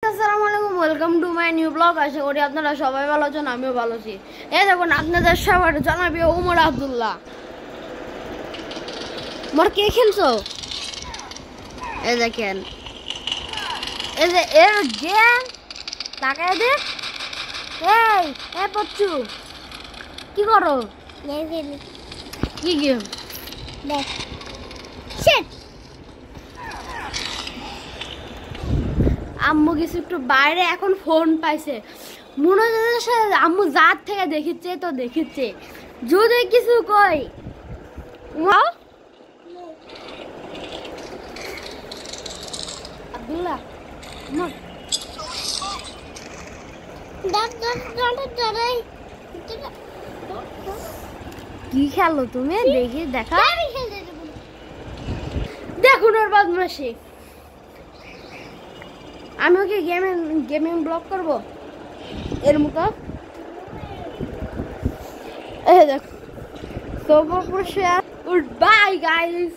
আসসালামু আলাইকুম, welcome to my new blog. আশা করি আপনারা সবাই ভালো আছেন, আমিও ভালো আছি। এই দেখুন আপনাদের সবার জানাবি ওমর আব্দুল্লাহ। মোর কে খেলছো? এই দেখেন, এই যে এর গেম তাকায় দেখ। এই পচ্চু কি করো? কি গেম? দেখ আম্মু কিছু একটু বাইরে এখন ফোন পাইছে, মনে হচ্ছে আম্মু জাত থেকে দেখিচ্ছে তো দেখিচ্ছে। যদি কিছু কই আব্দুল্লাহ কি খেলো তুমি? দেখি দেখা দেখুন ওর বদমাশি। আমি ওকে গেমিং ব্লগ করবো এর মতো। এই দেখো, বাই গাইস।